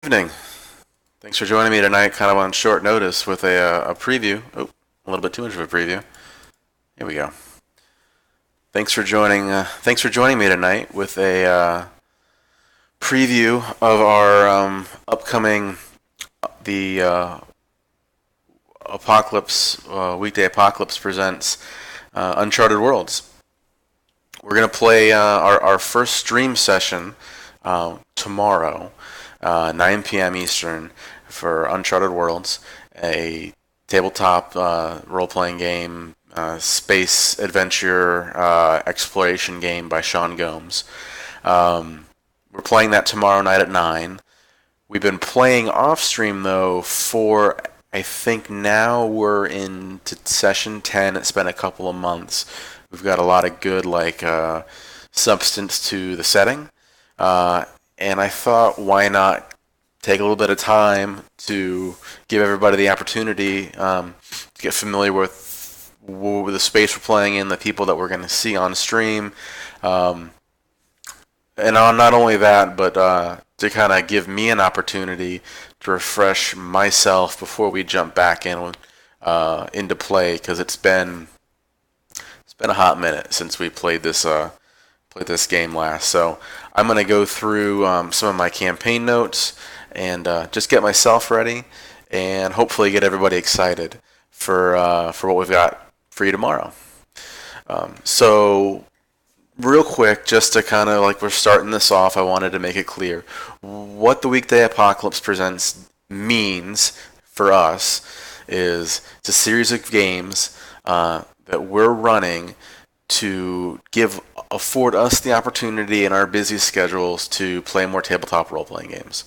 Evening. Thanks for joining me tonight, kind of on short notice with a preview. Oh, a little bit too much of a preview. Here we go. Thanks for joining. Thanks for joining me tonight with a preview of our upcoming the Apocalypse Weekday Apocalypse Presents Uncharted Worlds. We're gonna play our first stream session tomorrow, 9 p.m. Eastern, for Uncharted Worlds, a tabletop role-playing game, space adventure exploration game by Sean Gomes. We're playing that tomorrow night at 9. We've been playing off-stream, though, for, I think now we're into session 10. It's been a couple of months. We've got a lot of good, substance to the setting. And I thought, why not take a little bit of time to give everybody the opportunity to get familiar with the space we're playing in, the people that we're going to see on stream. And not only that, but to kind of give me an opportunity to refresh myself before we jump back into play, because it's been a hot minute since we played this game last. So I'm going to go through some of my campaign notes and just get myself ready, and hopefully get everybody excited for what we've got for you tomorrow. So real quick, just to kind of we're starting this off, I wanted to make it clear what the Weekday Apocalypse Presents means for us. It's a series of games that we're running to afford us the opportunity in our busy schedules to play more tabletop role-playing games.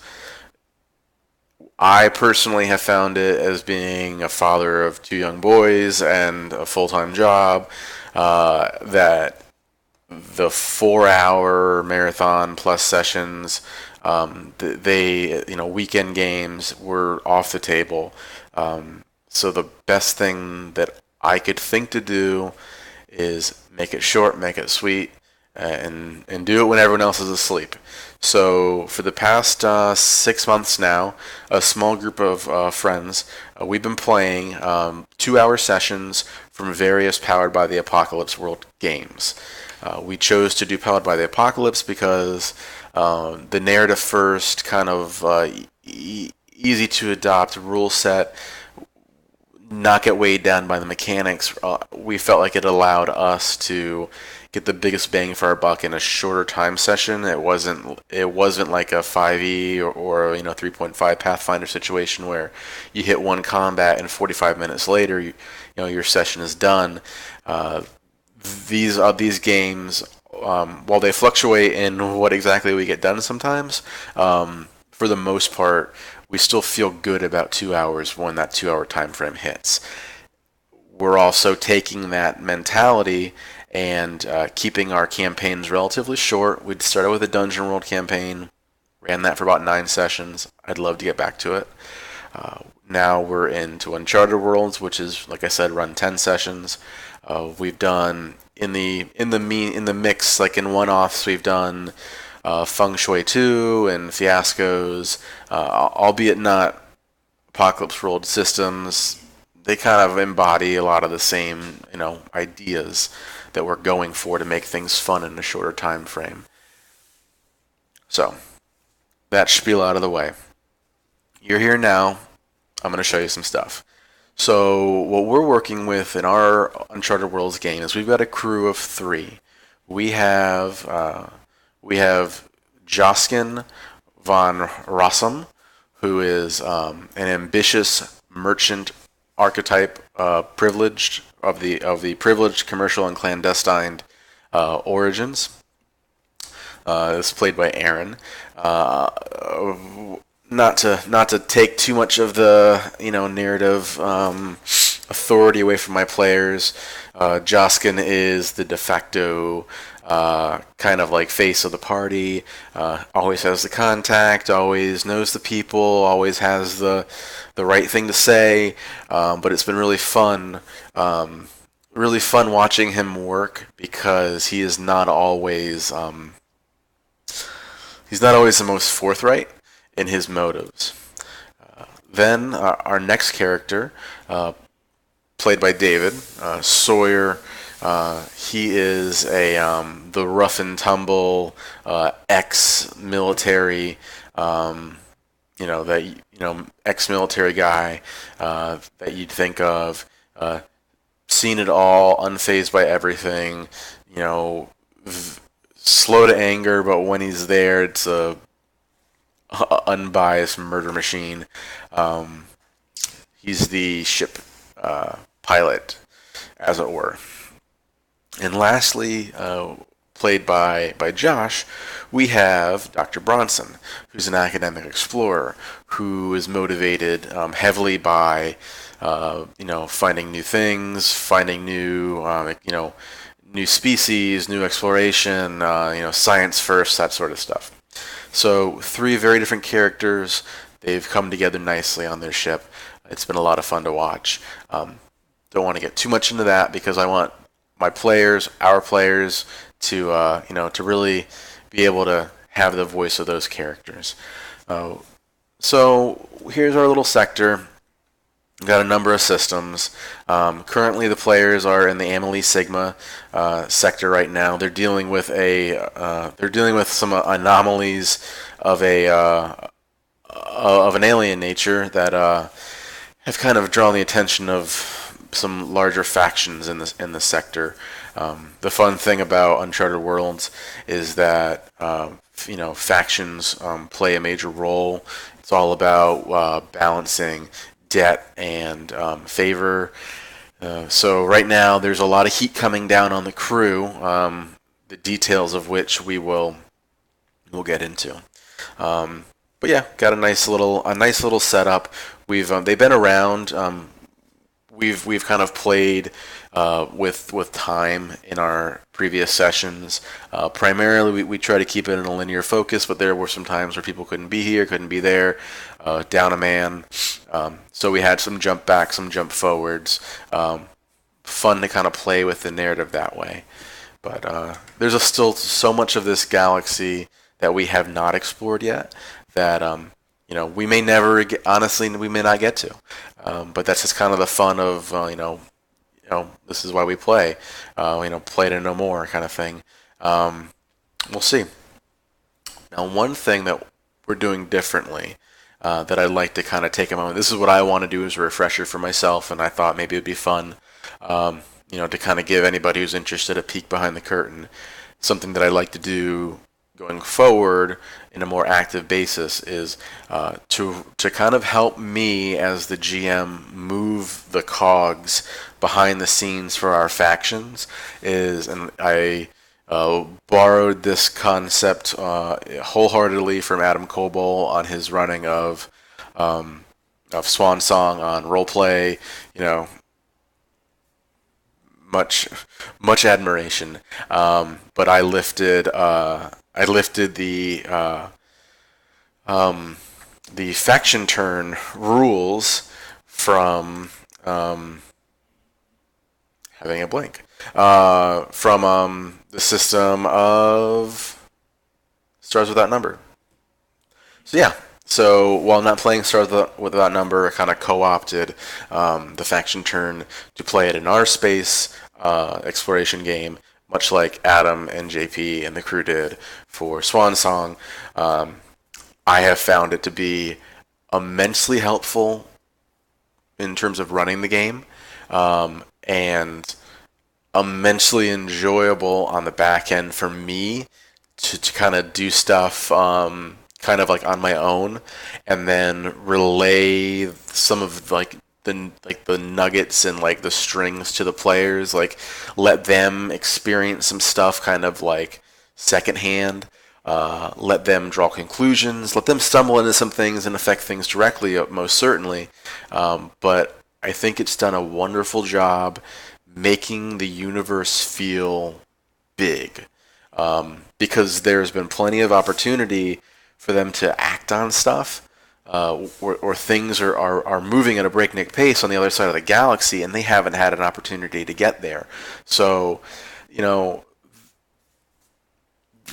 I personally have found it, as being a father of 2 young boys and a full-time job, that the 4-hour marathon plus sessions, weekend games were off the table. So the best thing that I could think to do is make it short, make it sweet, and do it when everyone else is asleep. So for the past 6 months now, a small group of friends, we've been playing 2-hour sessions from various Powered by the Apocalypse World games. We chose to do Powered by the Apocalypse because the narrative first, kind of easy to adopt rule set, not get weighed down by the mechanics. We felt like it allowed us to get the biggest bang for our buck in a shorter time session. It wasn't like a 5e or 3.5 Pathfinder situation where you hit one combat and 45 minutes later your session is done. These games, while they fluctuate in what exactly we get done sometimes, for the most part, we still feel good about 2 hours when that 2-hour time frame hits. We're also taking that mentality and keeping our campaigns relatively short. We started with a Dungeon World campaign, ran that for about 9 sessions. I'd love to get back to it. Now we're into Uncharted Worlds, which is, like I said, run 10 sessions. We've done in the mix, like in one-offs, we've done Feng Shui 2 and Fiascos, albeit not Apocalypse World systems. They kind of embody a lot of the same, ideas that we're going for to make things fun in a shorter time frame. So, that spiel out of the way. You're here now. I'm going to show you some stuff. So, what we're working with in our Uncharted Worlds game is we've got a crew of 3. We have Joskin von Rossum, who is an ambitious merchant archetype, privileged of the privileged, commercial, and clandestine origins. It's played by Aaron. Not to take too much of the narrative authority away from my players. Joskin is the de facto kind of like face of the party. Always has the contact. Always knows the people. Always has the right thing to say. But it's been really fun. Really fun watching him work, because he is not always the most forthright in his motives. Then our next character, played by David Sawyer. He is the rough and tumble ex-military, ex-military guy that you'd think of. Seen it all, unfazed by everything. You know, slow to anger, but when he's there, it's a unbiased murder machine. He's the ship pilot, as it were. And lastly, played by Josh, we have Dr. Bronson, who's an academic explorer who is motivated heavily by finding new things, finding new species, new exploration, science first, that sort of stuff. So 3 very different characters. They've come together nicely on their ship. It's been a lot of fun to watch. Don't want to get too much into that because I want my players, our players, to really be able to have the voice of those characters. So here's our little sector. We've got a number of systems. Currently, the players are in the Amelie Sigma sector right now. They're dealing with some anomalies of an alien nature that have kind of drawn the attention of some larger factions in the sector. The fun thing about Uncharted Worlds is that factions play a major role. It's all about balancing debt and favor. So right now there's a lot of heat coming down on the crew, the details of which we'll get into. But yeah, got a nice little setup. They've been around. We've kind of played with time in our previous sessions. Primarily, we try to keep it in a linear focus, but there were some times where people couldn't be here, couldn't be there, down a man. So we had some jump back, some jump forwards. Fun to kind of play with the narrative that way. But there's still so much of this galaxy that we have not explored yet that we may never get, honestly, we may not get to. But that's just kind of the fun of this is why we play, play to no more kind of thing. We'll see. Now, one thing that we're doing differently that I'd like to kind of take a moment. This is what I want to do as a refresher for myself, and I thought maybe it'd be fun, to kind of give anybody who's interested a peek behind the curtain. Something that I like to do going forward in a more active basis is to kind of help me as the GM move the cogs behind the scenes for our factions. And I borrowed this concept wholeheartedly from Adam Coble on his running of Swan Song on roleplay. Much admiration. But I lifted the faction turn rules from having a blank from the system of Stars Without Number. So yeah. So while not playing Stars Without Number, I kind of co-opted the faction turn to play it in our space exploration game, much like Adam and JP and the crew did for Swan Song. I have found it to be immensely helpful in terms of running the game, and immensely enjoyable on the back end for me to kind of do stuff kind of like on my own, and then relay some of the nuggets and like the strings to the players, like let them experience some stuff kind of like secondhand, let them draw conclusions, let them stumble into some things and affect things directly, most certainly. But I think it's done a wonderful job making the universe feel big, because there's been plenty of opportunity for them to act on stuff, or things are moving at a breakneck pace on the other side of the galaxy, and they haven't had an opportunity to get there. So,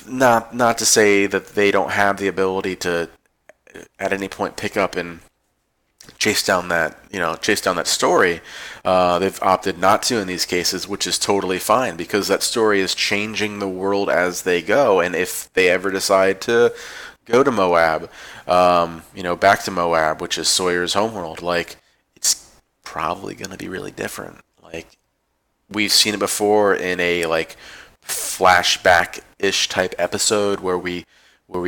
not to say that they don't have the ability to at any point pick up and chase down that story. They've opted not to in these cases, which is totally fine because that story is changing the world as they go. And if they ever decide to go to Moab, back to Moab, which is Sawyer's homeworld, like it's probably going to be really different. Like we've seen it before in a like flashback-ish type episode where we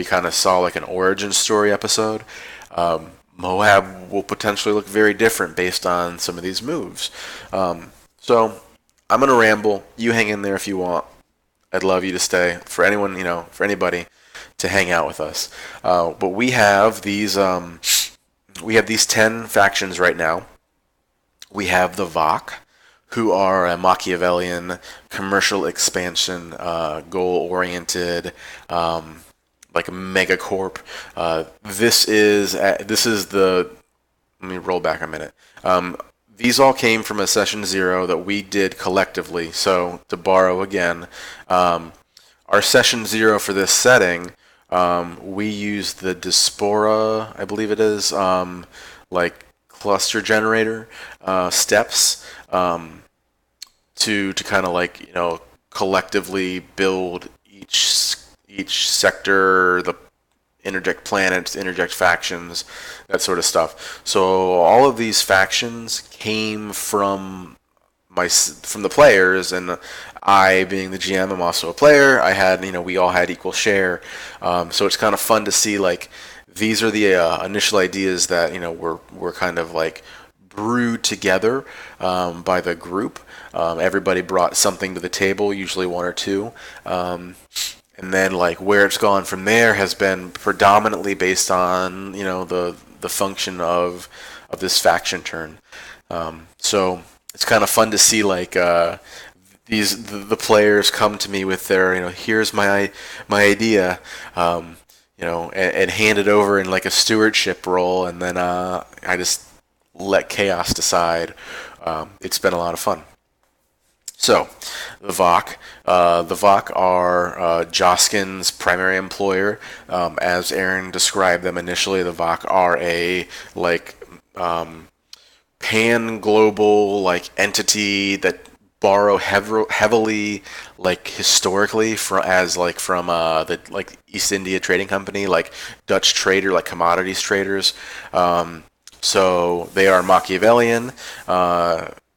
kind of saw like an origin story episode. Moab will potentially look very different based on some of these moves. So I'm gonna ramble. You hang in there if you want. I'd love you to stay. For anyone, for anybody to hang out with us. But we have these 10 factions right now. We have the Vok, who are a Machiavellian commercial expansion, goal-oriented, like a megacorp. This is the. Let me roll back a minute. These all came from a session 0 that we did collectively. So to borrow again, our session 0 for this setting, we used the Diaspora, I believe it is, like cluster generator steps. To kind of like collectively build each sector, the interject planets, interject factions, that sort of stuff. So all of these factions came from the players, and I, being the GM, I'm also a player. We all had equal share. So it's kind of fun to see like these are the initial ideas that were kind of like brewed together by the group. Everybody brought something to the table, usually one or two. And then like where it's gone from there has been predominantly based on the function of this faction turn. So it's kind of fun to see like the players come to me with their here's my idea, and hand it over in like a stewardship role, and then I just let chaos decide. It's been a lot of fun. So, the Vok. The Vok are Joskin's primary employer. As Aaron described them initially, the Vok are a like pan-global like entity that borrow heavily like historically from the like East India Trading Company, like Dutch trader, like commodities traders. So they are Machiavellian.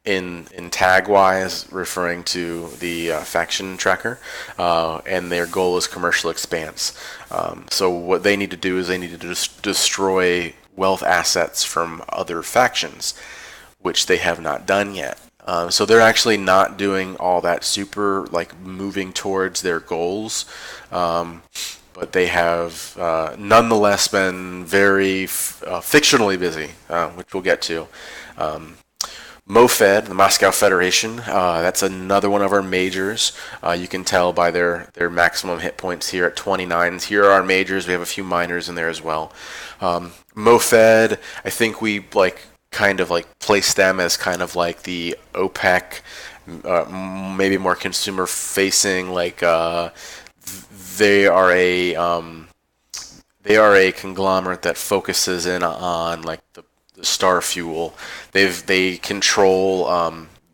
In tag wise, referring to the faction tracker, and their goal is commercial expanse. So what they need to do is they need to destroy wealth assets from other factions, which they have not done yet. So they're actually not doing all that super like moving towards their goals, but they have nonetheless been very fictionally busy, which we'll get to. MoFed, the Moscow Federation, that's another one of our majors. You can tell by their maximum hit points here at 29. Here are our majors. We have a few minors in there as well. MoFed, I think we kind of place them as kind of like the OPEC, maybe more consumer facing. They are a conglomerate that focuses in on like the star fuel. They control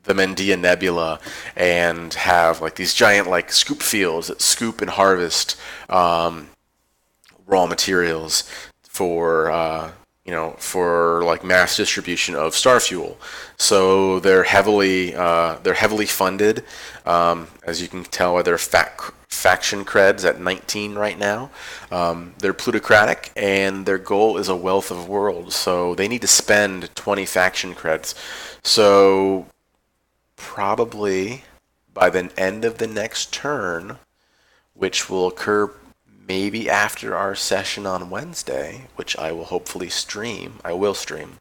the Mendia Nebula and have like these giant like scoop fields that scoop and harvest raw materials for like mass distribution of star fuel. So they're heavily funded, as you can tell by their faction creds at 19 right now. They're plutocratic, and their goal is a wealth of worlds. So they need to spend 20 faction creds. So probably by the end of the next turn, which will occur maybe after our session on Wednesday, which I will hopefully stream. I will stream.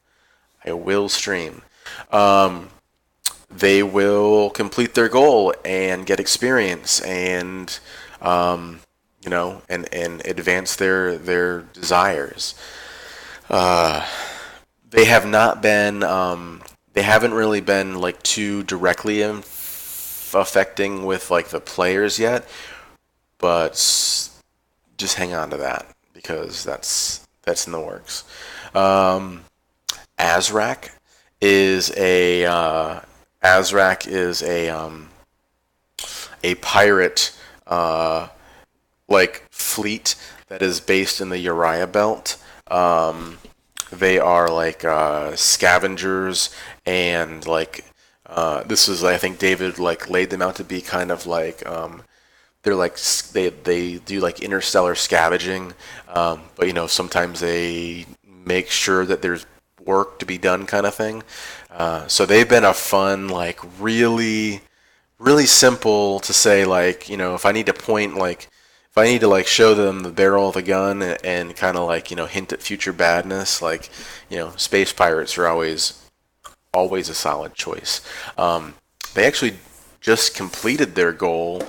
They will complete their goal and get experience and and advance their desires. They have not been they haven't really been like too directly affecting with like the players yet, but just hang on to that because that's in the works. Um, Azrak is a Azrak is a pirate uh, like fleet that is based in the Uriah Belt. Um, they are like scavengers and like this is I think David like laid them out to be kind of like they're like they do like interstellar scavenging, but you know sometimes they make sure that there's work to be done kind of thing. So they've been a fun like really simple to say like you know if I need to point like if I need to like show them the barrel of the gun and kind of like you know hint at future badness like you know space pirates are always a solid choice. They actually just completed their goal,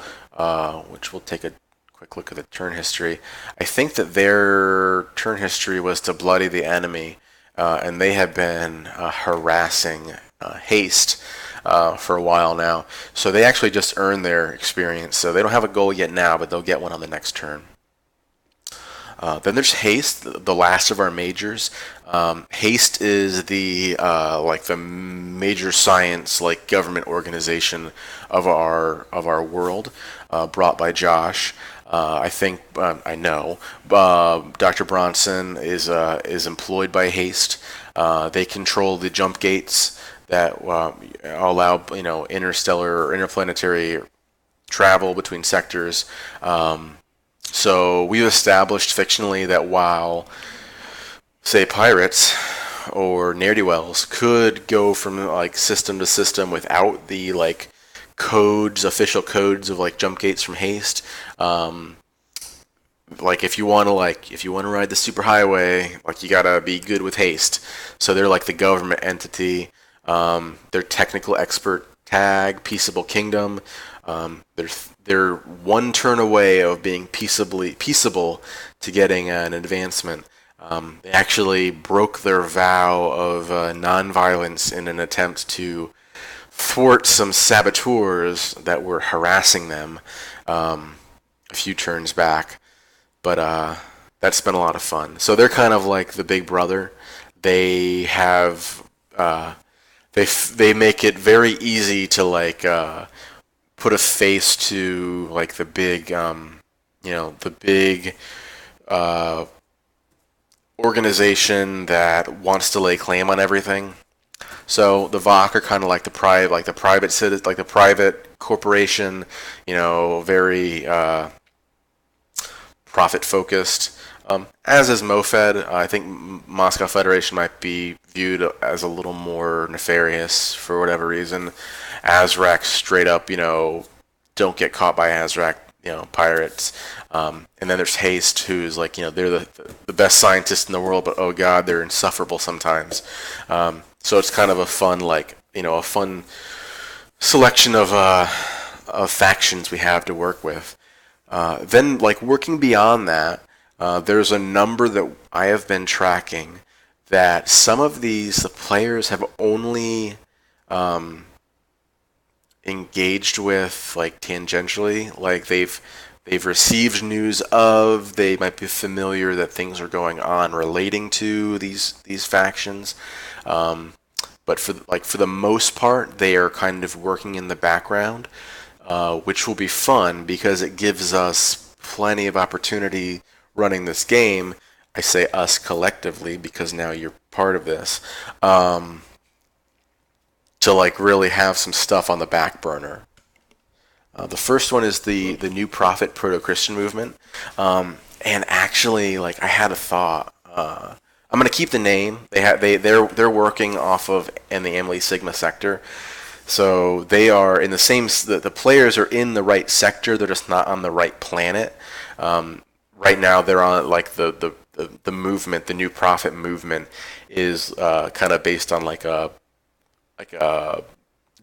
which we'll take a quick look at the turn history. I think that their turn history was to bloody the enemy, and they have been harassing haste for a while now. So they actually just earned their experience. So they don't have a goal yet now, but they'll get one on the next turn. Then there's Haste, the last of our majors. Haste is the like the major science like government organization of our world, brought by Josh. I think I know Dr. Bronson is employed by Haste. They control the jump gates that allow you know interstellar or interplanetary travel between sectors. So we've established fictionally that while, say, pirates or ne'er-do-wells could go from like system to system without the like official codes of like jump gates from Haste, like if you want to ride the superhighway, like you gotta be good with Haste. So they're like the government entity. Their technical expert tag, Peaceable Kingdom. They're one turn away of being peaceable to getting an advancement. They actually broke their vow of nonviolence in an attempt to thwart some saboteurs that were harassing them a few turns back. But that's been a lot of fun. So they're kind of like the big brother. They have they make it very easy to like put a face to like the big you know the big uh, organization that wants to lay claim on everything. So the VOC are kind of like the private citizen, like the private corporation, you know, very profit focused. As is MoFed, I think Moscow Federation might be viewed as a little more nefarious for whatever reason. Azrak straight up, you know, don't get caught by Azrak, you know, pirates. And then there's Haste, who's like, you know, they're the best scientists in the world, but oh god, they're insufferable sometimes. So it's kind of a fun, like, you know, a fun selection of factions we have to work with. Then, like, working beyond that, there's a number that I have been tracking that some of the players have only engaged with, like, tangentially. Like, they've received news of, they might be familiar that things are going on relating to these factions. But for the most part, they are kind of working in the background, which will be fun because it gives us plenty of opportunity running this game. I say us collectively because now you're part of this, to like really have some stuff on the back burner. The first one is the New Prophet Proto-Christian movement, and actually, like I had a thought. I'm gonna keep the name. They're working off of in the Amli Sigma sector, so they are in the same. The players are in the right sector. They're just not on the right planet. Right now, they're on like the movement. The New Prophet movement is kind of based on like a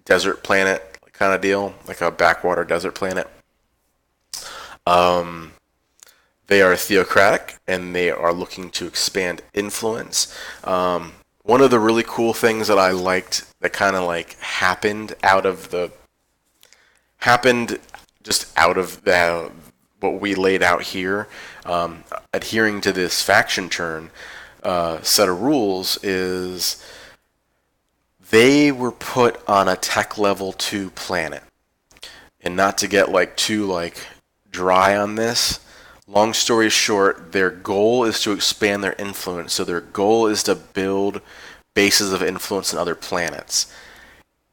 desert planet kind of deal, like a backwater desert planet. They are theocratic and they are looking to expand influence. One of the really cool things that I liked that kind of like happened just out of what we laid out here, adhering to this faction turn set of rules, is they were put on a tech level 2 planet. And not to get like too like dry on this, long story short, their goal is to expand their influence. So their goal is to build bases of influence on other planets.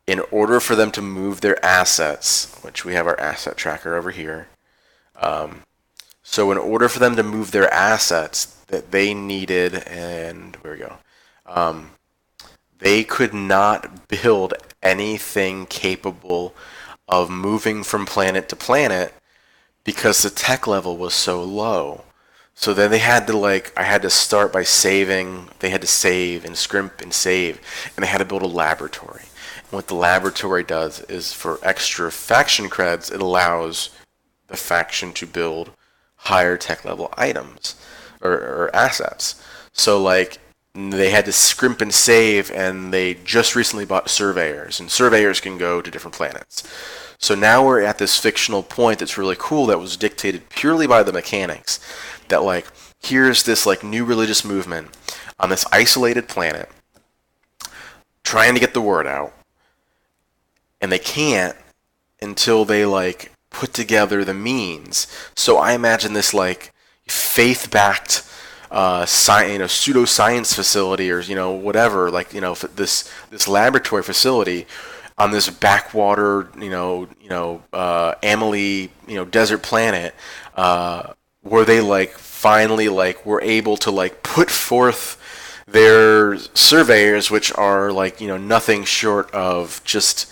In order for them to move their assets, which we have our asset tracker over here, so in order for them to move their assets that they needed, and where we go, they could not build anything capable of moving from planet to planet because the tech level was so low. So then they had to I had to start by saving. They had to save and scrimp and save, and they had to build a laboratory. And what the laboratory does is, for extra faction creds, it allows the faction to build higher tech level items or assets. So they had to scrimp and save, and they just recently bought surveyors, and surveyors can go to different planets. So now we're at this fictional point that's really cool, that was dictated purely by the mechanics, that here's this new religious movement on this isolated planet trying to get the word out, and they can't until they put together the means. So I imagine this faith-backed pseudoscience facility, or whatever, this laboratory facility on this backwater, Amelie, desert planet, where they finally were able to put forth their surveyors, which are nothing short of just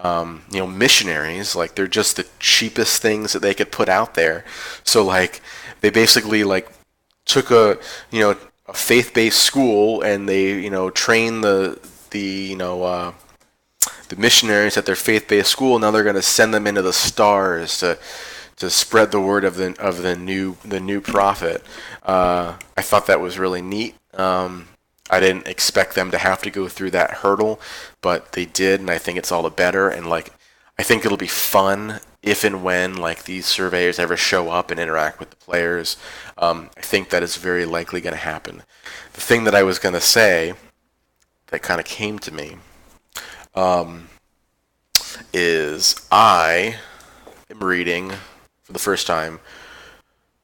missionaries. They're just the cheapest things that they could put out there. So they basically took a faith-based school, and they trained the missionaries at their faith-based school. Now they're going to send them into the stars to spread the word of the new prophet. I thought that was really neat. I didn't expect them to have to go through that hurdle, but they did, and I think it's all the better. And I think it'll be fun if and when these surveyors ever show up and interact with the players. I think that is very likely going to happen. The thing that I was going to say that kind of came to me is I am reading for the first time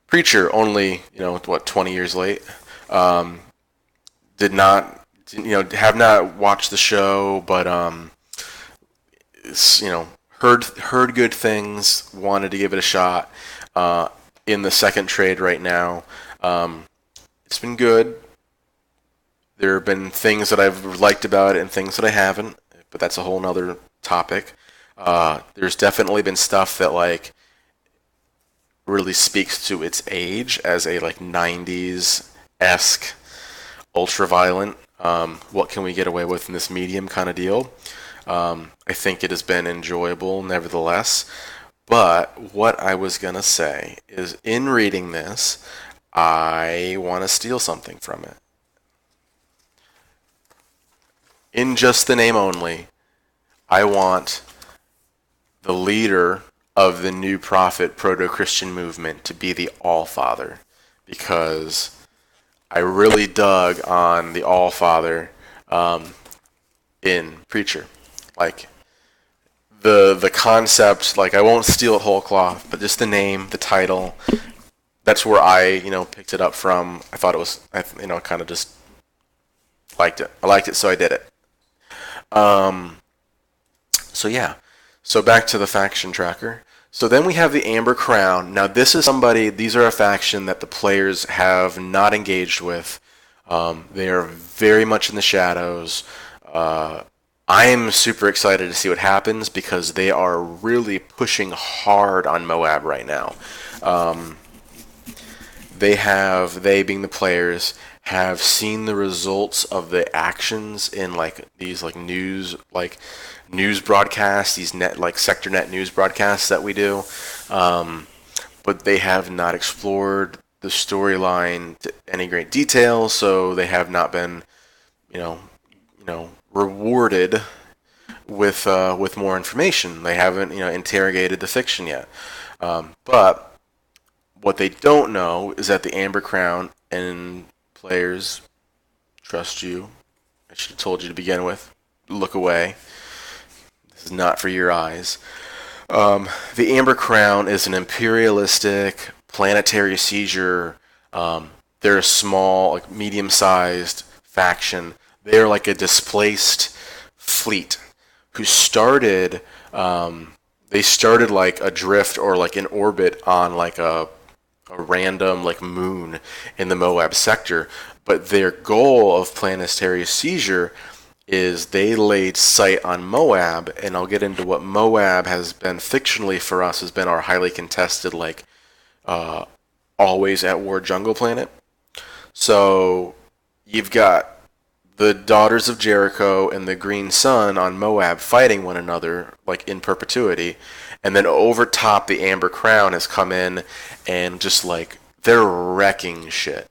Preacher, only 20 years late. Did not, have not watched the show, but heard good things. Wanted to give it a shot. In the second trade right now, it's been good. There have been things that I've liked about it and things that I haven't, but that's a whole nother topic. There's definitely been stuff that really speaks to its age as a 90s-esque ultra-violent, what can we get away with in this medium kind of deal. I think it has been enjoyable nevertheless. But what I was going to say is, in reading this, I want to steal something from it. In just the name only, I want the leader of the new prophet proto-Christian movement to be the All-Father, because I really dug on the All-Father in Preacher. The concept, I won't steal it whole cloth, but just the name, the title, that's where I, picked it up from. I thought it was, kind of just liked it. I liked it, so I did it. So yeah. So back to the faction tracker. So then we have the Amber Crown. Now these are a faction that the players have not engaged with. They are very much in the shadows. I am super excited to see what happens, because they are really pushing hard on Moab right now. They being the players, have seen the results of the actions in these news broadcasts, these sector net news broadcasts that we do, but they have not explored the storyline to any great detail, so they have not been rewarded with more information. They haven't interrogated the fiction yet, but What they don't know is that the Amber Crown, and players, trust you, I should have told you to begin with, look away. This is not for your eyes. The Amber Crown is an imperialistic planetary seizure. They're a small, like medium-sized faction. They're like a displaced fleet who started. They started like adrift or like in orbit on like a random like moon in the Moab sector. But their goal of planetary seizure is they laid sight on Moab, and I'll get into what Moab has been fictionally for us has been our highly contested, like always at war jungle planet. So you've got the Daughters of Jericho and the Green Sun on Moab fighting one another like in perpetuity, and then over top the Amber Crown has come in and just like they're wrecking shit.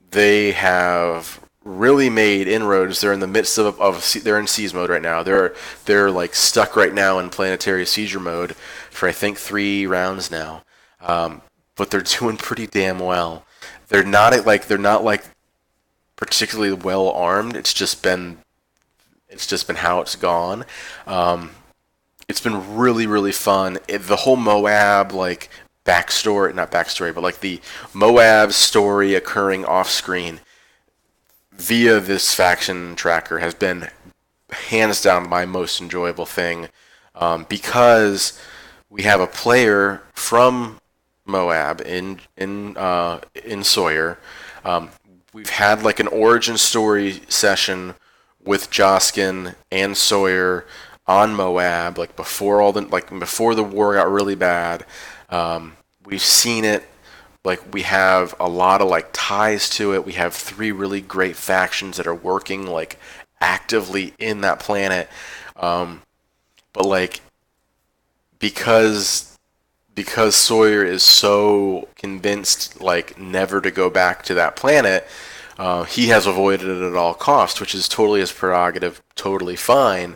They have really made inroads. They're in the midst they're in seize mode right now. They're like stuck right now in planetary seizure mode for I think 3 rounds now. But they're doing pretty damn well. They're not like particularly well armed. It's just been how it's gone. It's been really really fun. The whole Moab like backstory, not backstory, but like the Moab story occurring off screen via this faction tracker has been hands down my most enjoyable thing, because we have a player from Moab in Sawyer. We've had like an origin story session with Joskin and Sawyer on Moab, like before the war got really bad. We've seen it. Like we have a lot of like ties to it. We have 3 really great factions that are working like actively in that planet. But like because Sawyer is so convinced like never to go back to that planet, he has avoided it at all costs, which is totally his prerogative, totally fine.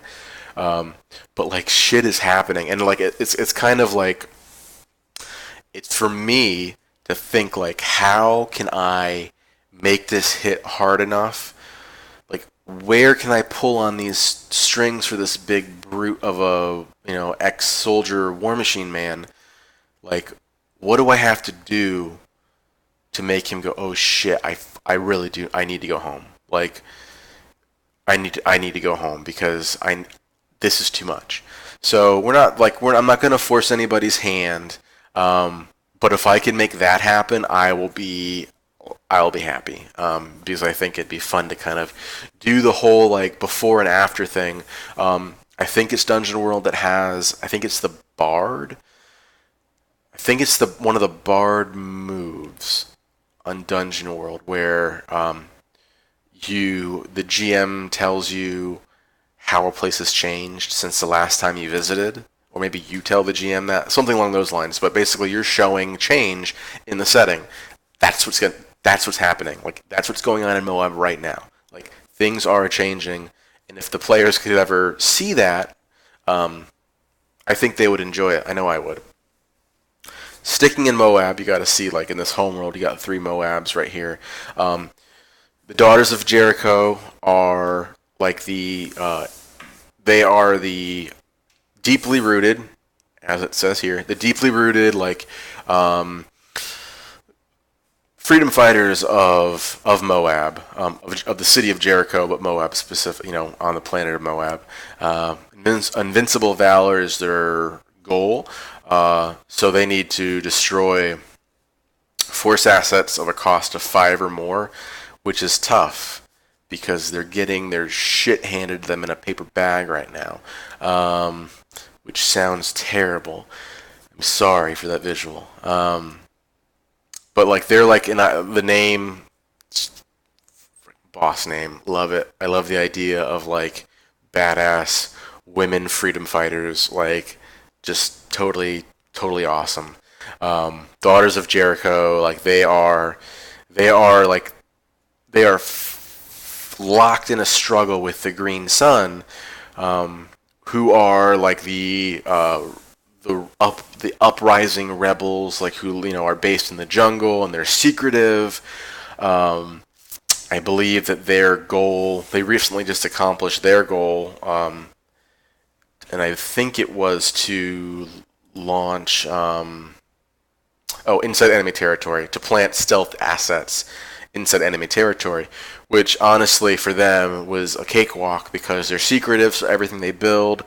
But like shit is happening, and like it's kind of like it's for me to think like how can I make this hit hard enough? Like where can I pull on these strings for this big brute of a ex-soldier war machine man? Like what do I have to do to make him go, oh shit, I really do, I need to go home. Like I need to go home because this is too much. So I'm not gonna force anybody's hand. But if I can make that happen, I'll be happy, because I think it'd be fun to kind of do the whole like before and after thing. I think it's Dungeon World that has. I think it's the Bard. I think it's one of the Bard moves on Dungeon World where the GM tells you how a place has changed since the last time you visited, or maybe you tell the GM that, something along those lines. But basically, you're showing change in the setting. That's what's happening. Like that's what's going on in Moab right now. Like things are changing, and if the players could ever see that, I think they would enjoy it. I know I would. Sticking in Moab, you got to see like in this homeworld, you got 3 Moabs right here. The Daughters of Jericho are like they are the deeply rooted, as it says here, the deeply rooted like freedom fighters of Moab, of the city of Jericho, but Moab specific, on the planet of Moab. Invincible valor is their goal, so they need to destroy force assets of a cost of 5 or more, which is tough because they're getting their shit handed to them in a paper bag right now, which sounds terrible. I'm sorry for that visual. But like they're like in the name, boss name, love it. I love the idea of like badass women freedom fighters, like just totally awesome. Daughters of Jericho, like they are locked in a struggle with the Green Sun, who are like the the uprising rebels, like who are based in the jungle and they're secretive. Um, I believe that their goal, they recently just accomplished their goal, and I think it was to launch, inside enemy territory, to plant stealth assets inside enemy territory, which honestly for them was a cakewalk because they're secretive, so everything they build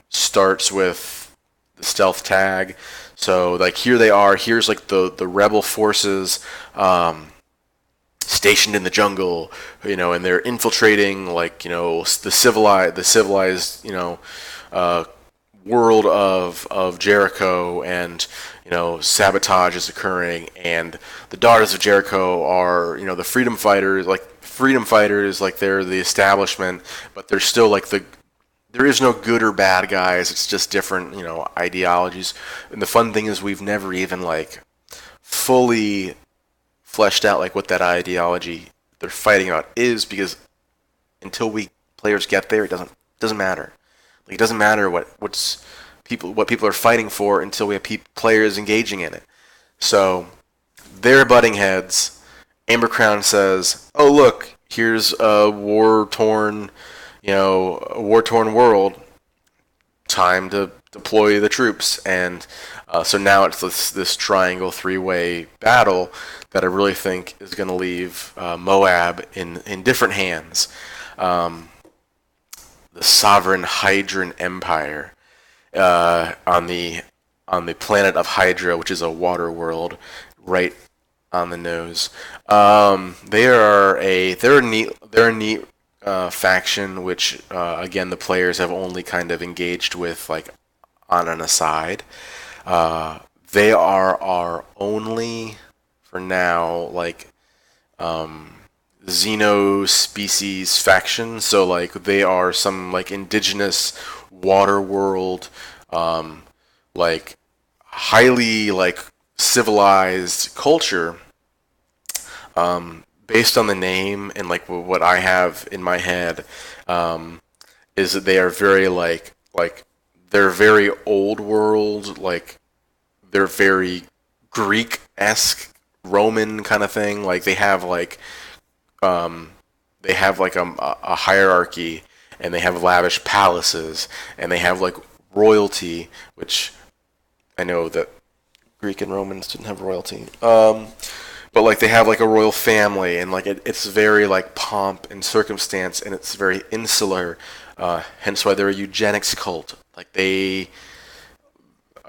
starts with the stealth tag. So like here they are, here's like the rebel forces stationed in the jungle, and they're infiltrating like the civilized world of Jericho, and sabotage is occurring, and the daughters of Jericho are the freedom fighters, like they're the establishment, but they're still like there is no good or bad guys. It's just different ideologies, and the fun thing is we've never even like fully fleshed out like what that ideology they're fighting about is, because until we players get there, it doesn't matter. Like it doesn't matter what people are fighting for until we have players engaging in it. So they're butting heads. Amber Crown says, "Oh look, here's a war-torn world. Time to deploy the troops." And so now it's this triangle three-way battle that I really think is going to leave Moab in different hands. The sovereign Hydran Empire on the planet of Hydra, which is a water world, right on the nose. They're a neat faction, which again the players have only kind of engaged with like on an aside. They are our only, for now, like Xeno species faction. So like they are some like indigenous water world, like highly like civilized culture. Based on the name and like what I have in my head, is that they are very like they're very old world, like they're very Greek-esque, Roman kind of thing. Like they have like a hierarchy, and they have lavish palaces, and they have like royalty, which I know that Greek and Romans didn't have royalty. But like they have like a royal family, and like it's very like pomp and circumstance, and it's very insular. Hence why they're a eugenics cult. Like they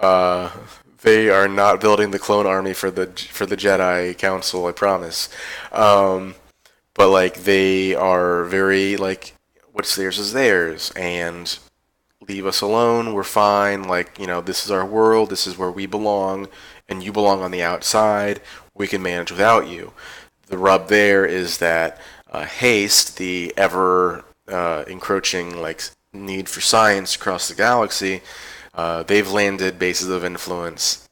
are not building the clone army for the Jedi Council, I promise. But like they are very like what's theirs is theirs, and leave us alone. We're fine. Like this is our world. This is where we belong, and you belong on the outside. We can manage without you. The rub there is that haste, the ever encroaching like need for science across the galaxy, they've landed bases of influence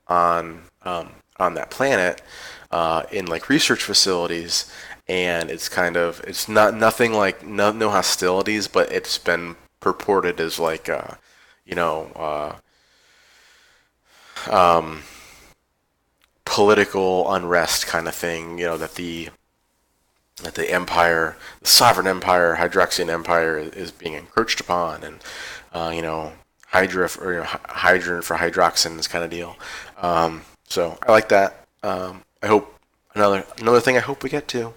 on that planet in like research facilities, and it's not nothing like no hostilities, but it's been purported as like political unrest kind of thing, that the empire, the sovereign empire, Hydroxian Empire, is being encroached upon, and Hydra Hydra for Hydroxins kind of deal. So I like that. I hope another thing I hope we get to,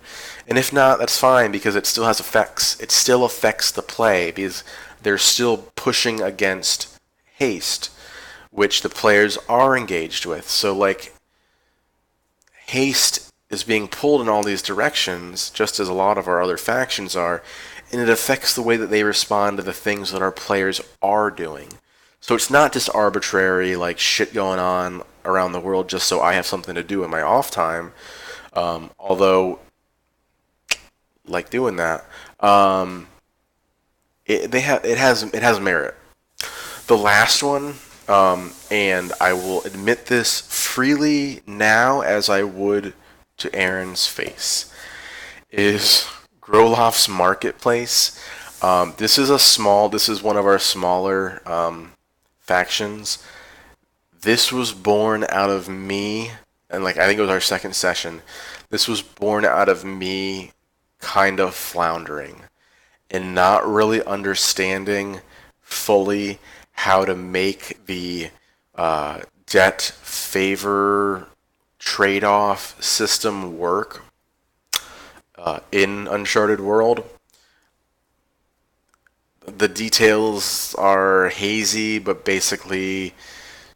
and if not, that's fine, because it still has effects. It still affects the play because they're still pushing against haste, which the players are engaged with. So like haste is being pulled in all these directions, just as a lot of our other factions are, and it affects the way that they respond to the things that our players are doing. So it's not just arbitrary, like shit going on around the world just so I have something to do in my off time. Although, like doing that, it has merit. The last one, and I will admit this freely now as I would to Aaron's face, is Grolof's Marketplace. This is one of our smaller factions, this was born out of me, and like I think it was our second session. This was born out of me kind of floundering and not really understanding fully how to make the debt favor trade-off system work in Uncharted World. The details are hazy, but basically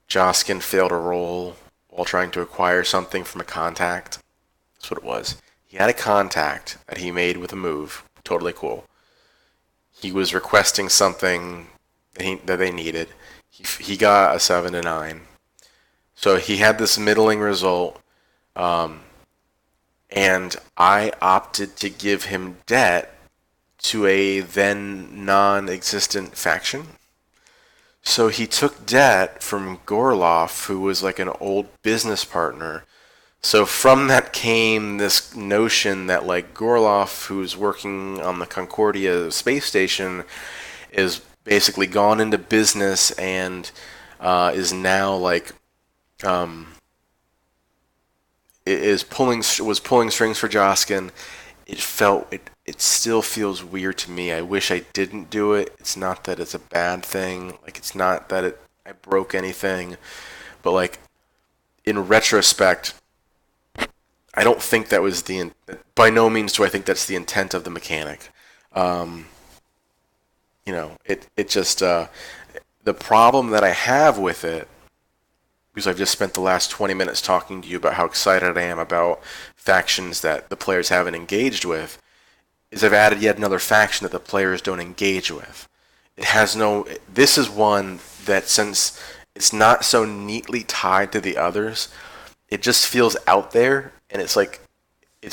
Joskin failed a roll while trying to acquire something from a contact. That's what it was. He had a contact that he made with a move. Totally cool. He was requesting something that they needed. He got a 7 to 9. So he had this middling result, and I opted to give him debt to a then non-existent faction. So he took debt from Gorloff, who was like an old business partner. So from that came this notion that like Gorloff, who's working on the Concordia space station, is basically gone into business and is now like was pulling strings for Joskin. It still feels weird to me. I wish I didn't do it. It's not that it's a bad thing. Like it's not that I broke anything, but like in retrospect, I don't think that was by no means do I think that's the intent of the mechanic. It just the problem that I have with it, because I've just spent the last 20 minutes talking to you about how excited I am about factions that the players haven't engaged with, is I've added yet another faction that the players don't engage with. This is one that, since it's not so neatly tied to the others, it just feels out there, and it's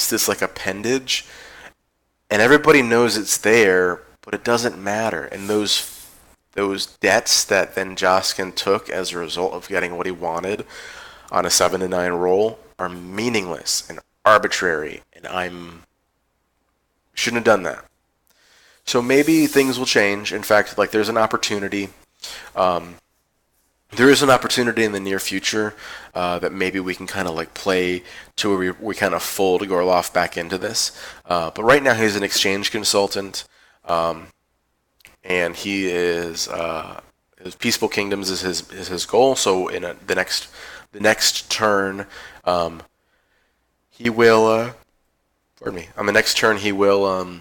this like appendage, and everybody knows it's there, but it doesn't matter. And those debts that then Joskin took as a result of getting what he wanted on a 7 to 9 roll are meaningless and arbitrary, and shouldn't have done that. So maybe things will change. In fact, like there's an opportunity. There is an opportunity in the near future that maybe we can kind of like play to where we kind of fold Gorloff back into this. But right now he's an exchange consultant, and he is his Peaceful Kingdoms is his goal. So in the next turn, he will. Pardon me. On the next turn, he will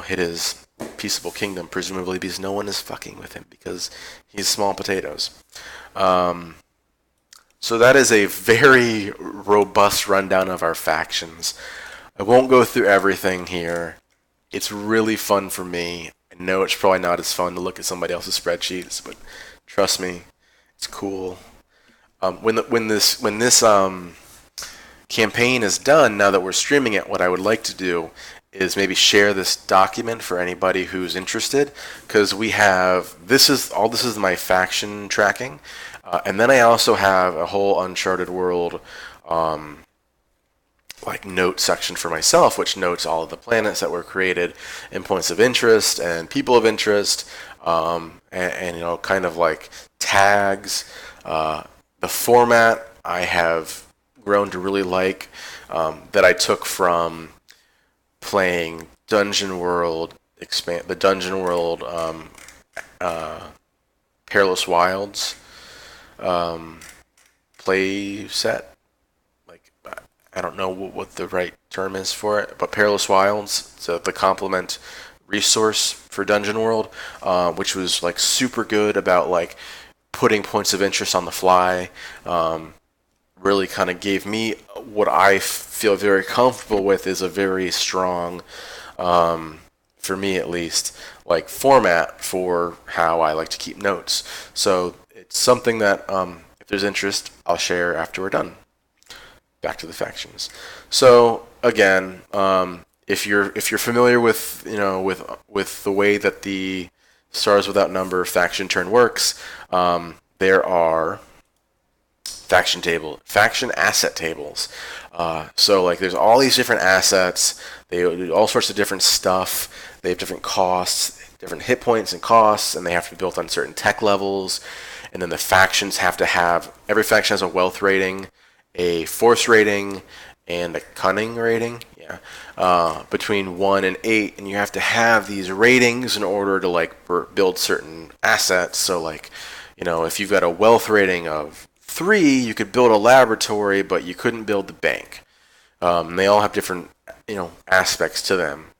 hit his Peaceable Kingdom, presumably because no one is fucking with him because he's small potatoes. So that is a very robust rundown of our factions. I won't go through everything here. It's really fun for me. I know it's probably not as fun to look at somebody else's spreadsheets, but trust me, it's cool. When this campaign is done, now that we're streaming it, what I would like to do is maybe share this document for anybody who's interested, because this is my faction tracking, and then I also have a whole Uncharted World like note section for myself, which notes all of the planets that were created and points of interest and people of interest, and kind of like tags. The format I have grown to really like, that I took from playing Dungeon World the Dungeon World Perilous Wilds play set. Like I don't know what the right term is for it, but Perilous Wilds, so the complement resource for Dungeon World, which was like super good about like putting points of interest on the fly. Really kind of gave me what I feel very comfortable with is a very strong, for me at least, like format for how I like to keep notes. So it's something that if there's interest, I'll share after we're done. Back to the factions. So again, if you're familiar with with the way that the Stars Without Number faction turn works, there are faction asset tables. So like there's all these different assets. They do all sorts of different stuff. They have different costs, different hit points and costs, and they have to be built on certain tech levels. and then the factions have to have, every faction has a wealth rating, a force rating, and a cunning rating. Yeah, between 1 and 8, and you have to have these ratings in order to like build certain assets. So like, if you've got a wealth rating of 3, you could build a laboratory, but you couldn't build the bank. They all have different aspects to them.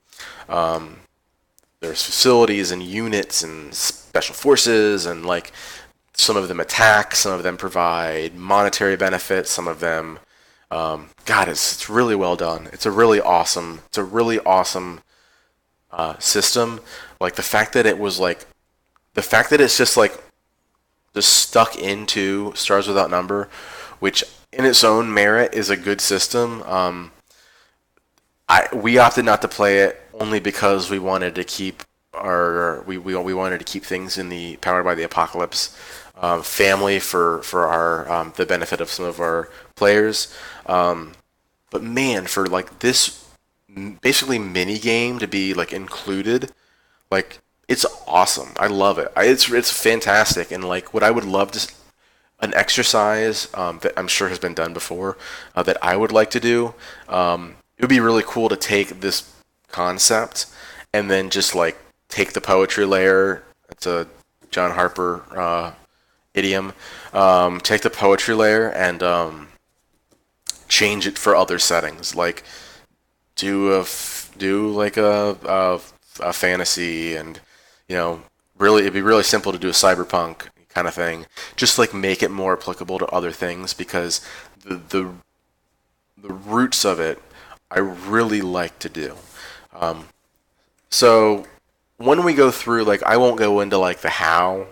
There's facilities and units and special forces, and like some of them attack, some of them provide monetary benefits, some of them, God, it's really well done. It's a really awesome system. Like the fact that it's just stuck into Stars Without Number, which in its own merit is a good system. We opted not to play it only because we wanted to keep we wanted to keep things in the Powered by the Apocalypse family for our the benefit of some of our players. But man, for like this basically mini game to be like included, like it's awesome. I love it. It's fantastic, and like what I would love to an exercise that I'm sure has been done before that I would like to do. It would be really cool to take this concept and then just like take the poetry layer. It's a John Harper idiom. Take the poetry layer and change it for other settings. Like do like a fantasy, and really it'd be really simple to do a cyberpunk kind of thing. Just like make it more applicable to other things, because the roots of it I really like to do. So when we go through, like I won't go into like the how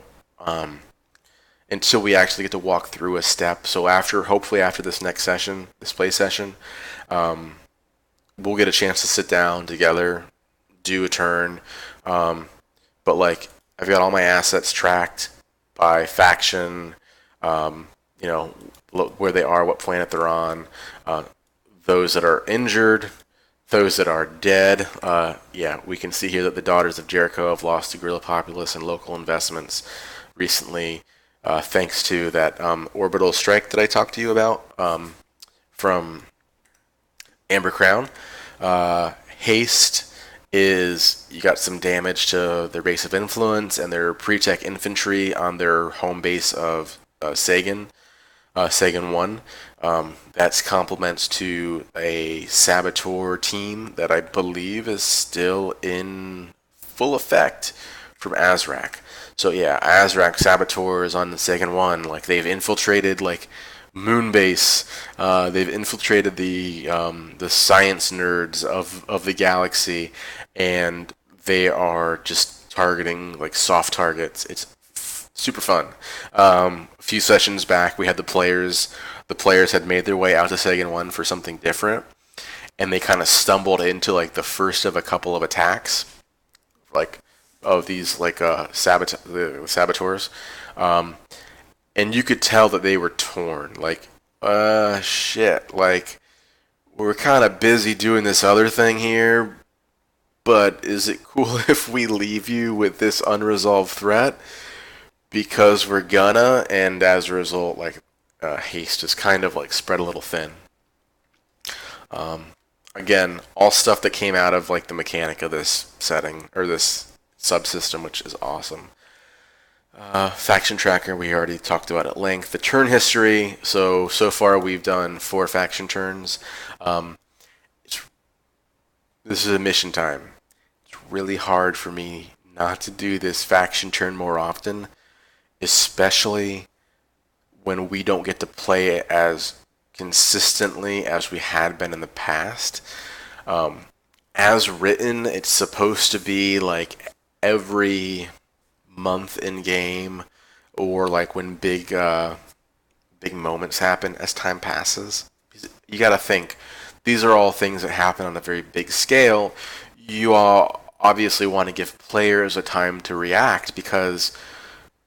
until we actually get to walk through a step. So hopefully after this next session, this play session, we'll get a chance to sit down together, do a turn. But like I've got all my assets tracked by faction, where they are, what planet they're on, those that are injured, those that are dead. We can see here that the Daughters of Jericho have lost to guerrilla populace and local investments recently, thanks to that orbital strike that I talked to you about from Amber Crown. Haste is you got some damage to their base of influence and their pre-tech infantry on their home base of Sagan 1. That's complements to a Saboteur team that I believe is still in full effect from Azrak. So yeah, Azrak Saboteurs on the Sagan 1, like they've infiltrated like Moonbase. They've infiltrated the science nerds of the galaxy, and they are just targeting like soft targets. It's super fun. A few sessions back, we had the players. The players had made their way out to Sagan 1 for something different, and they kind of stumbled into like the first of a couple of attacks, like of these like saboteurs, and you could tell that they were torn. Like, shit. Like, we're kind of busy doing this other thing here, but is it cool if we leave you with this unresolved threat? Because we're gonna, and as a result, like, haste is kind of like spread a little thin. Again, all stuff that came out of like the mechanic of this setting or this subsystem, which is awesome. Faction tracker, we already talked about at length. The turn history, so far we've done 4 faction turns. This is a mission time. It's really hard for me not to do this faction turn more often, especially when we don't get to play it as consistently as we had been in the past. As written, it's supposed to be like every month in game, or like when big moments happen as time passes. You got to think, these are all things that happen on a very big scale. You all obviously want to give players a time to react, because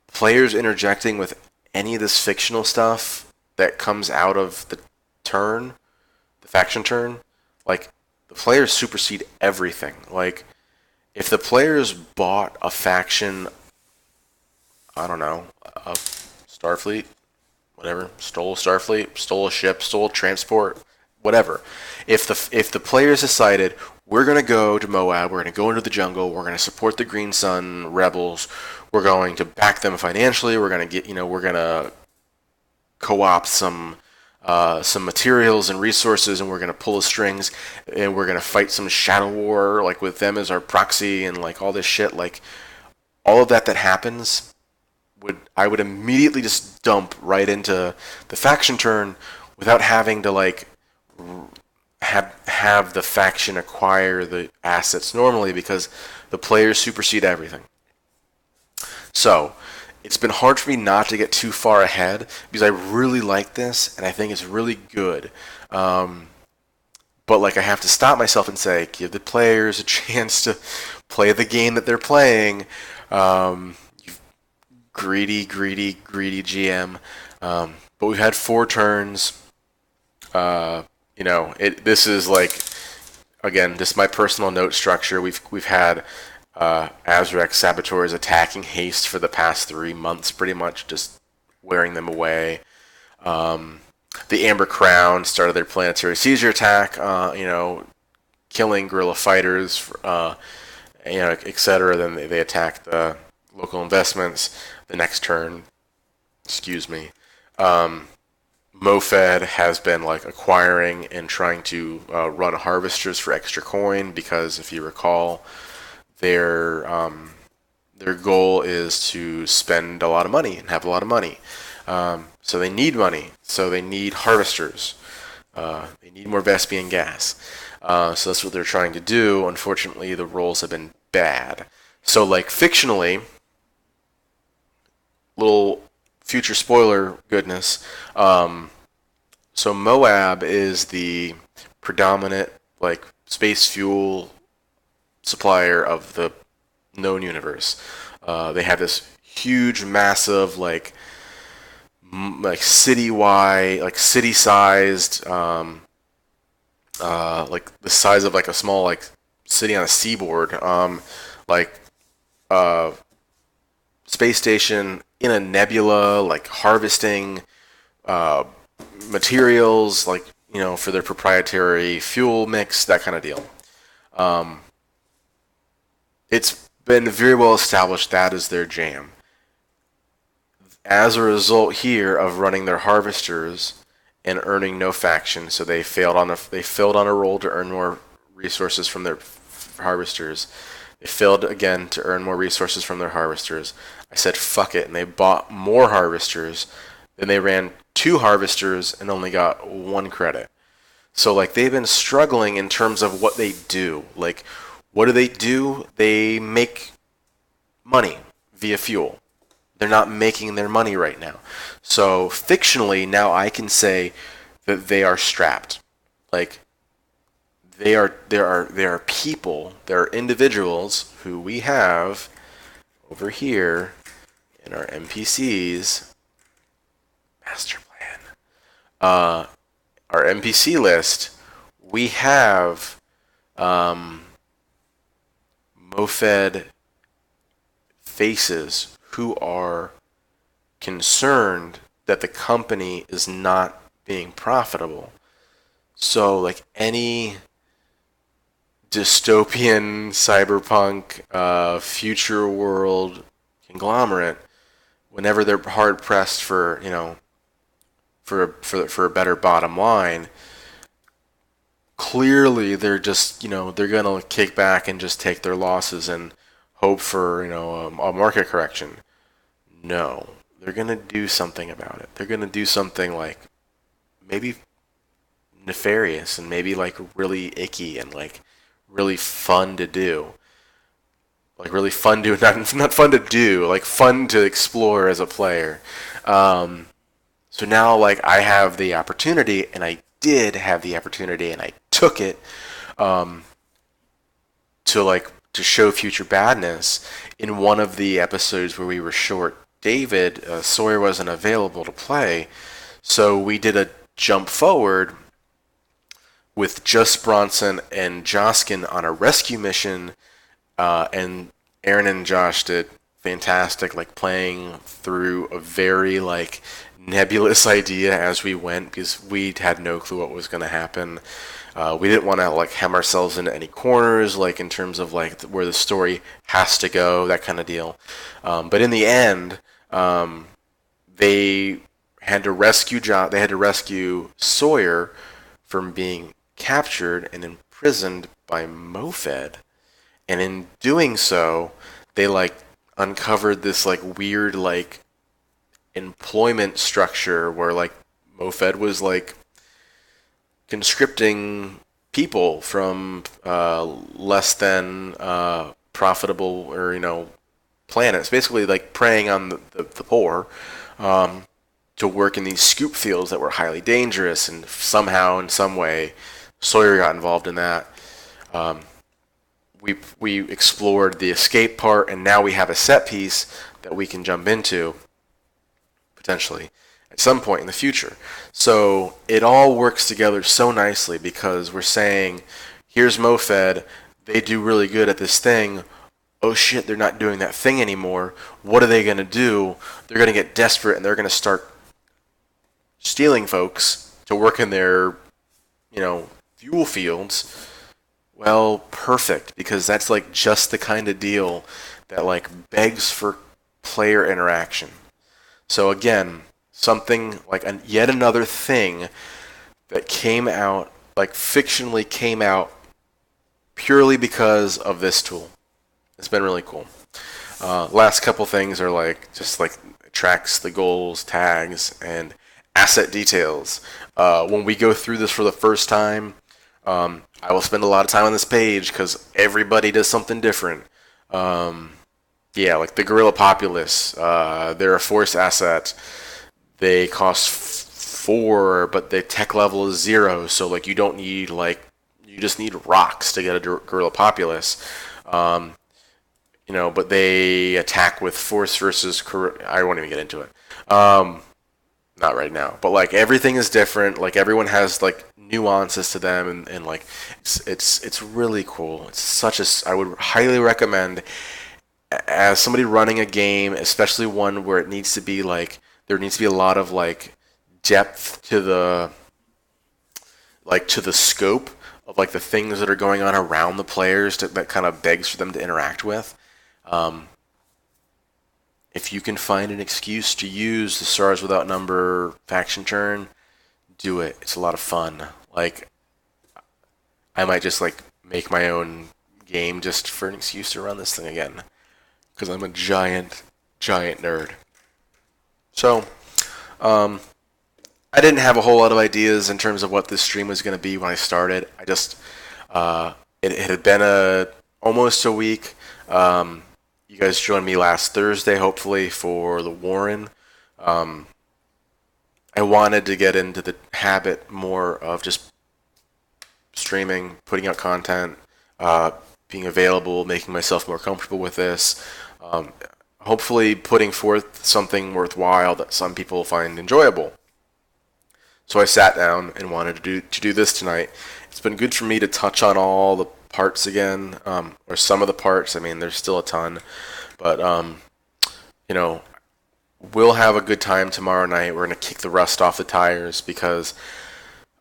players interjecting with any of this fictional stuff that comes out of the turn, the faction turn, like the players supersede everything. Like if the players bought a faction, I don't know, a Starfleet, whatever, stole Starfleet, stole a ship, stole transport, whatever. If the players decided we're gonna go to Moab, we're gonna go into the jungle, we're gonna support the Green Sun rebels, we're going to back them financially, we're gonna get, we're gonna co-opt some materials and resources, and we're gonna pull the strings, and we're gonna fight some shadow war like with them as our proxy, and like all this shit, like all of that happens I would immediately just dump right into the faction turn without having to like have the faction acquire the assets normally, because the players supersede everything. So it's been hard for me not to get too far ahead because I really like this and I think it's really good. But like I have to stop myself and say, give the players a chance to play the game that they're playing. Greedy GM. But we've had 4 turns. This is like, again, this is my personal note structure. We've had Azrek Saboteurs attacking haste for the past 3 months, pretty much just wearing them away. The Amber Crown started their planetary seizure attack, killing guerrilla fighters, etc. Then they attacked the local investments the next turn. Excuse me. MoFed has been like acquiring and trying to run harvesters for extra coin, because if you recall, their goal is to spend a lot of money and have a lot of money. So they need money. So they need harvesters. They need more Vespian gas. So that's what they're trying to do. Unfortunately, the rolls have been bad. So like fictionally, little future spoiler goodness. So Moab is the predominant like space fuel supplier of the known universe. They have this huge, massive, like city-wide, like city-sized, like the size of like a small like city on a seaboard, space station in a nebula, like harvesting materials, like for their proprietary fuel mix, that kind of deal. It's been very well established that is their jam. As a result here of running their harvesters and earning no faction, so they failed on a roll to earn more resources from their harvesters. They failed again to earn more resources from their harvesters. I said fuck it, and they bought more harvesters. Then they ran 2 harvesters and only got 1 credit. So like they've been struggling in terms of what they do. Like, what do? They make money via fuel. They're not making their money right now. So fictionally, now I can say that they are strapped. Like there are people, there are individuals who we have over here in our NPCs master plan. Our NPC list, we have MoFed faces who are concerned that the company is not being profitable. So like any dystopian cyberpunk future world conglomerate, whenever they're hard pressed for for a better bottom line, clearly they're just they're gonna kick back and just take their losses and hope for a market correction. No, they're gonna do something about it. They're gonna do something like maybe nefarious and maybe like really icky and like really fun to do. Like really fun to not fun to do, like fun to explore as a player. So now like I have the opportunity, and I did have the opportunity, and I took it to show future badness. In one of the episodes where we were short David, Sawyer wasn't available to play, so we did a jump forward with just Bronson and Joskin on a rescue mission, and Aaron and Josh did fantastic, like playing through a very like nebulous idea as we went because we had no clue what was going to happen. We didn't want to like hem ourselves into any corners, like in terms of like where the story has to go, that kind of deal. But in the end, they they had to rescue Sawyer from being captured and imprisoned by Mofed. And in doing so, they like uncovered this like weird like employment structure where like Mofed was like conscripting people from less than profitable or planets, basically like preying on the poor, to work in these scoop fields that were highly dangerous, and somehow in some way Sawyer got involved in that. Um, we explored the escape part, and now we have a set piece that we can jump into potentially at some point in the future. So it all works together so nicely because we're saying, here's Mofed, they do really good at this thing. Oh shit, they're not doing that thing anymore. What are they going to do? They're going to get desperate and they're going to start stealing folks to work in their, fuel fields. Well, perfect, because that's like just the kind of deal that like begs for player interaction. So again, something like yet another thing that came out, like fictionally came out purely because of this tool. It's been really cool. Last couple things are like just like tracks, the goals, tags, and asset details. When we go through this for the first time, I will spend a lot of time on this page because everybody does something different. Yeah, like the guerrilla populace. They're a force asset. They cost 4, but the tech level is 0. So like you just need rocks to get a guerrilla populace. But they attack with force versus. I won't even get into it. Not right now. But like everything is different. Like everyone has like nuances to them, and like it's really cool. It's such a. I would highly recommend, as somebody running a game, especially one where it needs to be like there needs to be a lot of like depth to the scope of like the things that are going on around the players that kind of begs for them to interact with. If you can find an excuse to use the Stars Without Number faction turn, do it. It's a lot of fun. Like I might just like make my own game just for an excuse to run this thing again, because I'm a giant nerd. So, I didn't have a whole lot of ideas in terms of what this stream was going to be when I started. I just, it had been almost a week. You guys joined me last Thursday, hopefully, for the Warren. I wanted to get into the habit more of just streaming, putting out content, being available, making myself more comfortable with this. Hopefully putting forth something worthwhile that some people find enjoyable. So I sat down and wanted to do this tonight. It's been good for me to touch on all the parts again, or some of the parts. I mean, there's still a ton, but we'll have a good time tomorrow night. We're gonna kick the rust off the tires because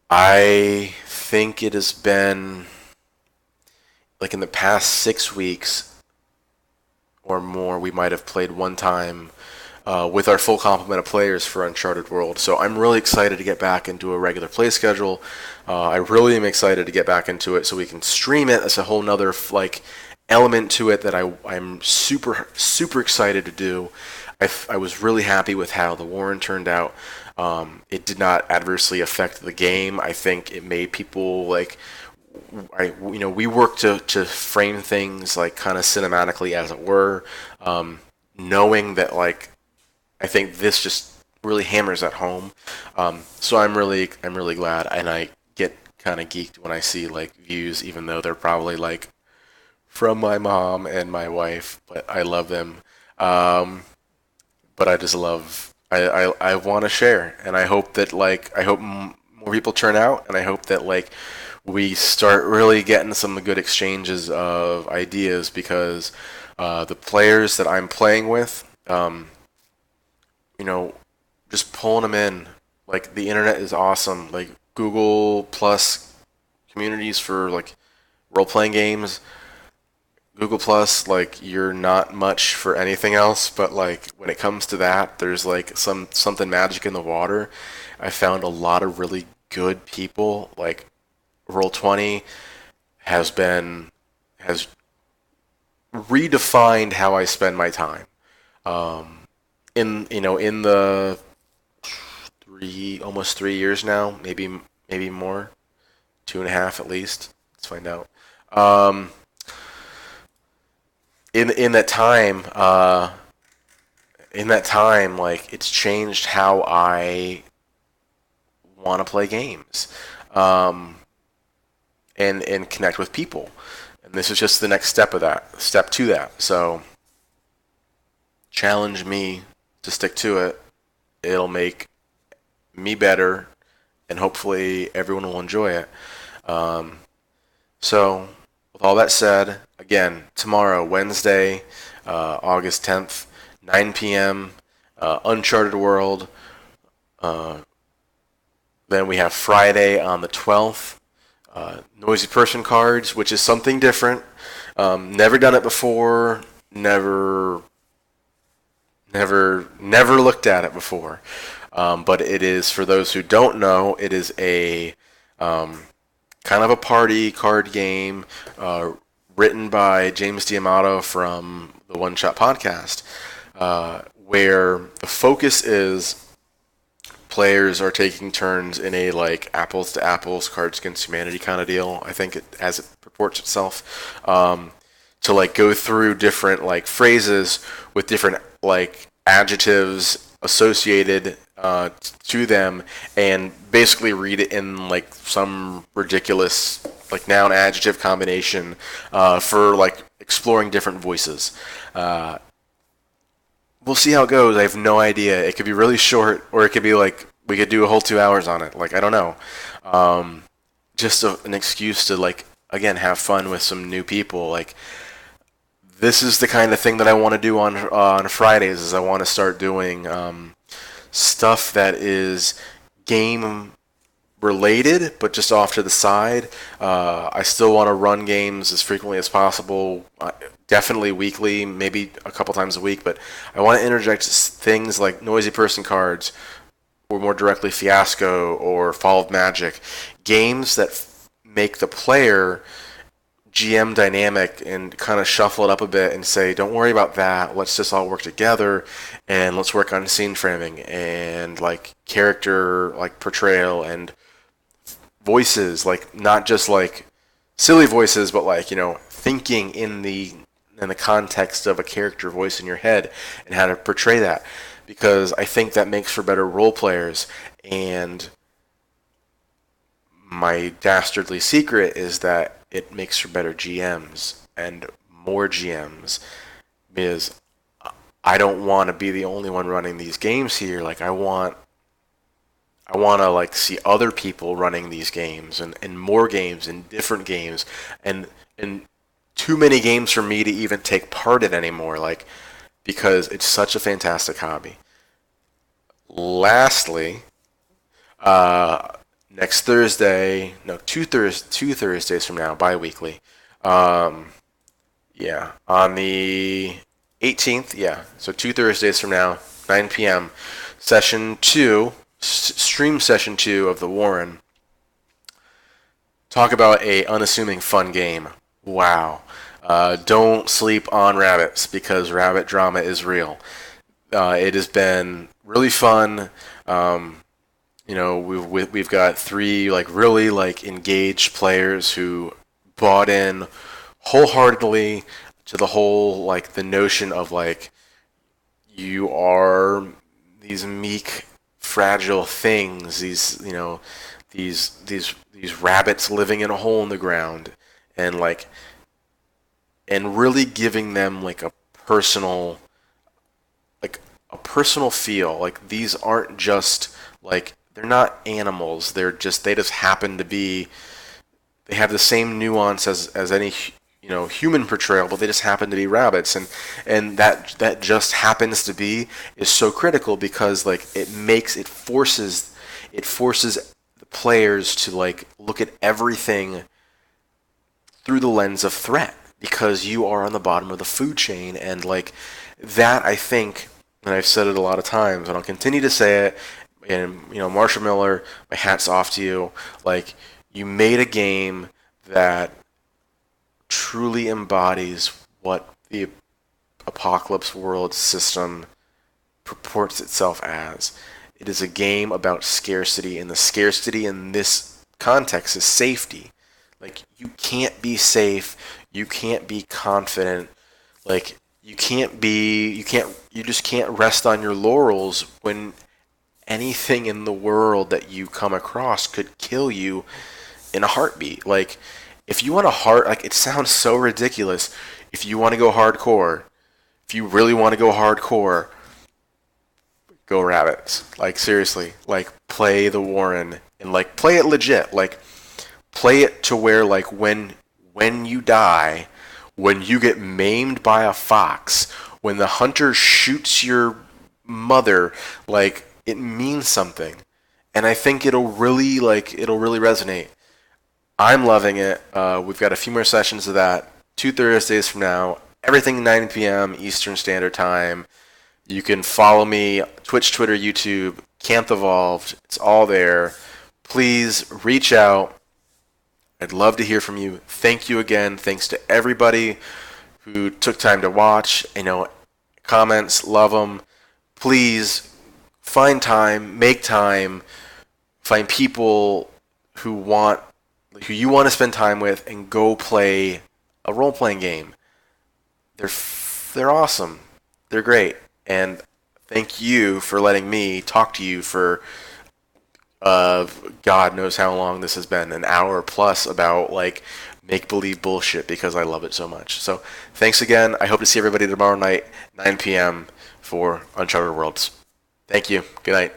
I think it has been like in the past 6 weeks or more, we might have played one time with our full complement of players for Uncharted Worlds. So I'm really excited to get back into a regular play schedule. I really am excited to get back into it so we can stream it. That's a whole nother like element to it that I'm super excited to do. I was really happy with how the Warren turned out. It did not adversely affect the game. I think it made people like, we worked to frame things like kind of cinematically, as it were, knowing that like I think this just really hammers at home. So I'm really glad, and I get kind of geeked when I see like views, even though they're probably like from my mom and my wife, but I love them. But I just love. I want to share, and I hope that more people turn out, and I hope that like we start really getting some good exchanges of ideas because the players that I'm playing with, you know, just pulling them in. Like the internet is awesome. Like Google Plus communities for like role playing games. Google Plus, like you're not much for anything else, but like when it comes to that, there's like something magic in the water. I found a lot of really good people. Like Roll20 has redefined how I spend my time. In the almost 3 years now, maybe more, 2.5 at least. Let's find out. Um, in that time, like it's changed how I want to play games, um, and connect with people. And this is just the next step to that. So challenge me to stick to it. It'll make me better, and hopefully everyone will enjoy it. Um, so, with all that said, again, tomorrow, Wednesday, August 10th, 9 p.m., Uncharted World. Uh, then we have Friday on the 12th, Noisy Person cards, which is something different. Never done it before. Never looked at it before. But it is, for those who don't know, it is a kind of a party card game written by James D'Amato from the One Shot Podcast, where the focus is players are taking turns in a like apples to apples, Cards Against Humanity kind of deal. I think it as it purports itself, to like go through different like phrases with different like adjectives associated to them, and basically read it in like some ridiculous like noun adjective combination for like exploring different voices. We'll see how it goes. I have no idea. It could be really short, or it could be like we could do a whole 2 hours on it. Like I don't know. Just an excuse to like again have fun with some new people. Like this is the kind of thing that I want to do on Fridays. Is I want to start doing stuff that is game related, but just off to the side. I still want to run games as frequently as possible. Definitely weekly, maybe a couple times a week, but I want to interject things like Noisy Person cards, or more directly Fiasco or Fall of Magic, games that make the player GM dynamic and kind of shuffle it up a bit and say, don't worry about that. Let's just all work together and let's work on scene framing and like character like portrayal and voices, like not just like silly voices, but like thinking in the context of a character voice in your head and how to portray that, because I think that makes for better role players. And my dastardly secret is that it makes for better GMs and more GMs, because I don't want to be the only one running these games here. Like I want to like see other people running these games and more games and different games and too many games for me to even take part in anymore, like because it's such a fantastic hobby. Lastly, uh, next Thursday, no, two Thursdays from now, bi-weekly. Um, yeah, on the 18th, yeah, so 2 Thursdays from now, 9 p.m. Session 2, stream session 2 of the Warren. Talk about a unassuming fun game. Wow. Don't sleep on rabbits, because rabbit drama is real. It has been really fun. We've got three like really like engaged players who bought in wholeheartedly to the whole like the notion of like you are these meek, fragile things. These rabbits living in a hole in the ground, and like and really giving them like a personal feel. Like these aren't just like they're not animals. They just happen to be they have the same nuance as any human portrayal, but they just happen to be rabbits, and that just happens to be is so critical because like it forces the players to like look at everything through the lens of threat because you are on the bottom of the food chain. And like that, I think, and I've said it a lot of times and I'll continue to say it, and Marshall Miller, my hat's off to you. Like, you made a game that truly embodies what the Apocalypse World system purports itself as. It is a game about scarcity, and the scarcity in this context is safety. Like, you can't be safe, you can't be confident, like you just can't rest on your laurels when anything in the world that you come across could kill you in a heartbeat. Like, if you want like, it sounds so ridiculous. If you want to go hardcore, if you really want to go hardcore, go rabbits. Like, seriously, like, play the Warren and like play it legit. Like, play it to where like when you die, when you get maimed by a fox, when the hunter shoots your mother, like, it means something. And I think it'll really resonate. I'm loving it. We've got a few more sessions of that. 2 Thursdays from now. Everything 9 p.m. Eastern Standard Time. You can follow me, Twitch, Twitter, YouTube, Camp Evolved. It's all there. Please reach out. I'd love to hear from you. Thank you again. Thanks to everybody who took time to watch. Comments, love them. Please find time, make time, find people who you want to spend time with, and go play a role-playing game. They're awesome. They're great. And thank you for letting me talk to you for God knows how long this has been, an hour plus, about like make-believe bullshit, because I love it so much. So thanks again. I hope to see everybody tomorrow night, 9 p.m. for Uncharted Worlds. Thank you. Good night.